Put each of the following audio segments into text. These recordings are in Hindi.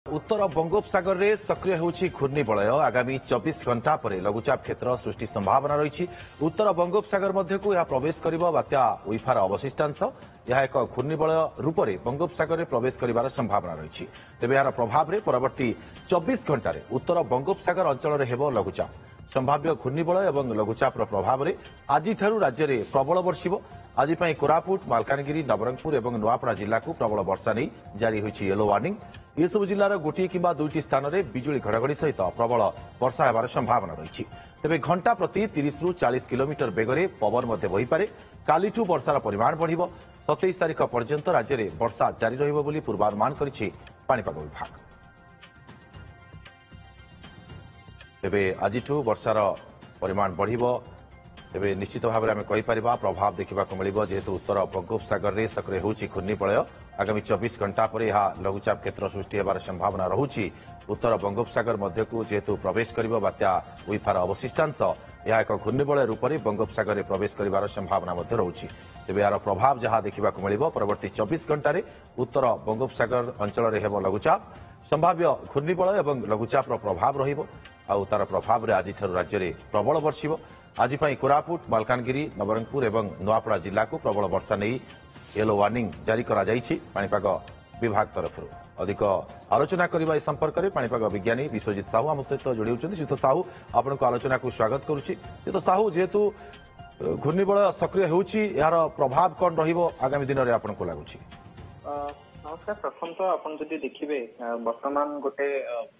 उत्तर बंगोपसागर में सक्रिय होउछि घूर्णिबलय आगामी 24 घंटा पर लघुचाप क्षेत्र सृष्टि संभावना रही। उत्तर बंगोपसागर मध्यकू यह प्रवेश करिबो बात्या उइफार अवशिष्टांश यह एक घूर्णिबलय रूप में बंगोपसागर में प्रवेश करिबार संभावना रही। तेबे यार प्रभाव में परवर्ती 24 घंटा उत्तर बंगोपसागर अंचल में हेबो लघुचाप। संभाव्य घूर्णिबलय और लघुचाप प्रभाव में आज राज्य में प्रबल वर्षिब। आज कोरापुट मालकानगिरी नवरंगपुर और नुआपड़ा जिला को प्रबल वर्षा नहीं जारी होइछि येलो वार्निंग। ये सब जिलार गोटे किंबा दुईटी स्थान में बिजुली घड़घड़ी सहित प्रबल वर्षा होबार संभावना रही। तेबे घंटा प्रति 30 ରୁ 40 किलोमीटर बेगरे पवन मध्य बहीपे। कालीठू वर्षार परिमाण बढ़िब। 27 तारिख पर्यंत राज्य में वर्षा जारी रहिबो बोली पूर्वानुमान करिछि पाणीपाग विभाग। तेबे आजिठू वर्षार परिमाण बढ़िब। तेबे निश्चित भाव में आम कहीपर प्रभाव देखा मिल जेहेतु उत्तर बंगोपसागर में सक्रिय होउछि घूर्णिबलय आगामी 24 घंटा पर यह लघुचाप क्षेत्र सृष्टि होबार संभावना रहुछि। उत्तर बंगोपसागर मध्यकू जेहेतु प्रवेश करिबो बात्या उइफार अवशिष्टांश यह एक घूर्णिबलय रूप में बंगोपसागर में प्रवेश करिबार संभावना रहुछि। तेबे यार प्रभाव जहां देखा मिल परवर्ती 24 घंटा उत्तर बंगोपसागर अंचल में हेबो लघुचाप। संभाव्य घूर्णिबलय और लघुचाप प्रभाव रहिबो आउ तार प्रभाव में आज राज्य में प्रबल वर्षिब। आज कोरापुट मालकानगिरी नवरंगपुर और नुआपड़ा जिला को प्रबल वर्षा नहीं येलो वार्निंग जारी करा जाइछि पाणीपाग विभाग तरफ। अधिक आलोचना करबा इस संपर्क में पाणीपाग विज्ञानी विश्वजित साहू आम सहित जोड़ी होउछन्ति। श्रीयुत साहू आपण को आलोचना को स्वागत करुछि। श्रीयुत साहू जेहेतु घूर्णिबलय सक्रिय होउछि यार प्रभाव कौन रहिबो आगामी दिन में आपण को लागुछि? नमस्कार। प्रथम तो आप देखिए बर्तमान गोटे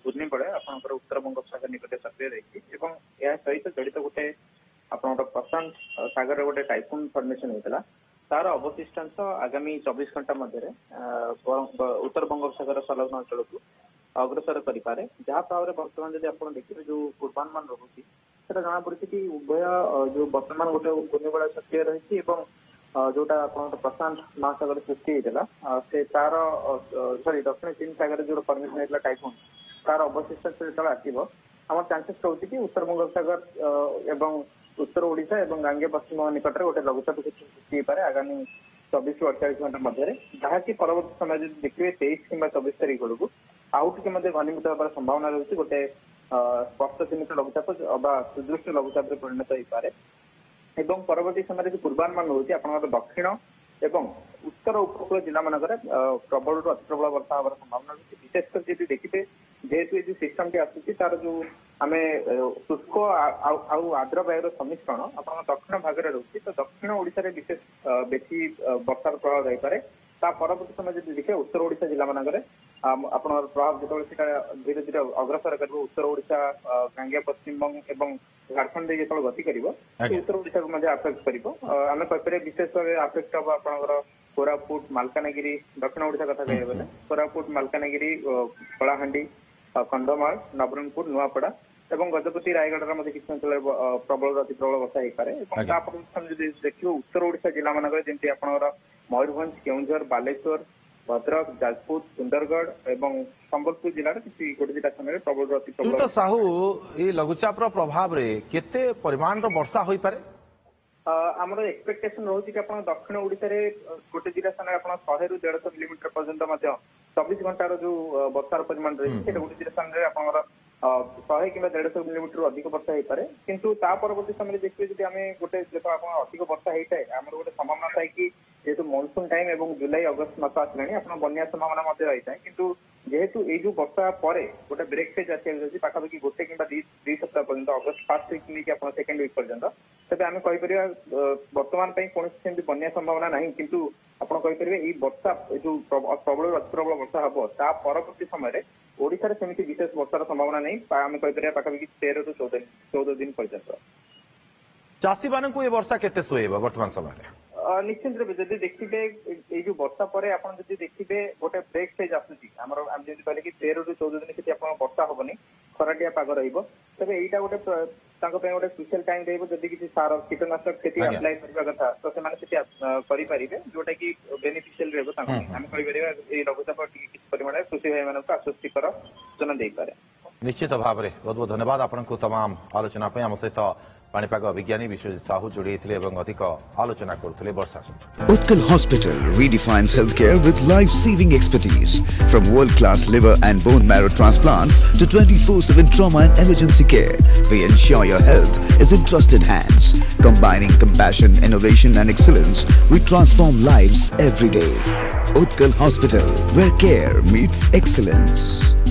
घूर्णिबलय आपंकर उत्तर बंगोपसागर निकटे सक्रिय रही सहित जड़ित गोटे आप प्रशांत सागर गोटे टाइफून फर्मेसन होता तार अवशिष्टांश आगामी 24 घंटा मध्य उत्तर बंगोपसागर संलग्न अंचल को अग्रसर करें जहाँ फल बर्तमान जब आप देखिए जो पूर्वानुमान रही जना पड़ी कि उभय जो बर्तमान गोटे घूर्णिबलय सक्रिय रही जोटा आप प्रशांत महासागर सृष्टि होता से तार सॉरी दक्षिण चीन सागर जो फर्मेसन होता टाइफून तार अवशिष्टांश जो आसो आम चांसेस रोचे कि उत्तर बंगोपसागर एवं उत्तर ओडिशा और गांगे पश्चिम निकट में गोटे लघुचाप क्षेत्र सृष्टि हो पाए आगामी 24 ରୁ 48 घंटा मध्य जहाँकि परवर्त समय जो देखिए 23 कि 24 तारिख बेलू आउ टे घनीभूत होबार संभावना रही गोटे स्पष्ट चिन्हित लघुचाप सुदृष्ट लघुचाप परिणत हो पाए। एवं परवर्ती समय जो पूर्वानुमान रही आप दक्षिण एवं उत्तर उपकूल जिला मानक प्रबल अति प्रबल वर्षा होबार संभावना रही। विशेषकर जी देखिए जेहेतु ये सिस्टम टी आसूची तार जो आम शुष्क आर्द्र वायुर सम्मिश्रण आप दक्षिण भाग में रोचे तो दक्षिण ओडिशा रे विशेष बेसी वर्षार प्रभाव रहीपे। परवर्ती समय जो देखिए उत्तर ओडिशा जिला मानक आप प्रभाव जो धीरे धीरे अग्रसर कर उत्तर ओडिशा गांगे पश्चिमबंग और झारखंड जो गति कर उत्तर ओडिशा को आफेक्ट कर आम कहीपर विशेष भाव आफेक्ट हम आप कोरापुट मालकानगिरी दक्षिण ओडिशा कथा कहे कोरापुट मालकानगिरी कलाहांडी कंधमाल नवरंगपुर नुआपड़ा और गजपति रायगढ़ किसी अंचल प्रबल अति प्रबल वर्षा हो पाए। देखिए उत्तर ओडिशा जिला मानक जमी आप मयूरभंज केउंझर बालेश्वर भद्रक जाजपुर सुंदरगढ़ और संबलपुर जिले में किसी गोटे दुटा स्थान में प्रबल अति प्रबल। साहू ये लघुचाप प्रभाव में केते परिमाण वर्षा हो पाए? आमर एक्सपेक्टेशन रोचे कि दक्षिण ओडिशा रे गोटे दुटा स्थान में 100 ରୁ 150 मिलीमीटर पर्यंत 24 घंटार जो वर्षार परिमाण रही गोटे दुटा स्थान में आप 100 कि 150 मिलीमीटर अधिक वर्षा हो पाए। किंतु परवर्ती समय देखिए जब आम गोटे अधिक वर्षा होता है आम गोटे संभावना थाए कि जेहेतु मनसून टाइम और जुलाई अगस्त मास आसानी आप बन्या संभावना रही है। किंतु जेहेतु ये जो वर्षा पर गोटे ब्रेक फेज आसार पाखापाखि गोटे कि 2 सप्ताह पर्यंत अगस्त फर्स्ट वीक नहीं आप सेकेंड वीक पर्यंत तेज आम कहीपर बर्तमान कौन सेमती बन्या संभावना ना किंतु आप कहीपर ये वर्षा जो प्रबल अति प्रबल वर्षा हम ता परवर्ती समय ओडिशा सेमती विशेष वर्षार संभावना नहीं आम कहीपर पाखापाखि 13 ରୁ 14 दिन पर्यंत। चाषी मान को ये वर्षा केते सुहेब वर्तमान समय? निश्चित रूप जब देखिए ये वर्षा पर आप देखिए गोटे ब्रेक फेज आसूसी आम कहले कि 13 ରୁ 14 दिन से वर्षा हेनी खराटिया पाग रही यहाँ गोटे गोटे स्पेशल टाइम रही किसी सार कीटनाशक खेती अप्लाई करने कथा तो से जोटा कि बेनिफिशियल रही कहीपर लघुचाप किसी परिमाण कृषि भाई मान आश्वस्तिकर सूचना दे पारे। निश्चित भाव में बहुत बहुत धन्यवाद आपको तमाम आलोचना आम सहित पाणीपाग विज्ञानी विश्वजीत साहू जोड़ी अधिक आलोचना करुले वर्षा सहित। Utkal Hospital redefines healthcare with life-saving expertise. From world-class liver and bone marrow transplants to 24/7 trauma and emergency care, we ensure your health is in trusted hands. Combining compassion, innovation and excellence, we transform lives every day. Utkal Hospital, where care meets excellence.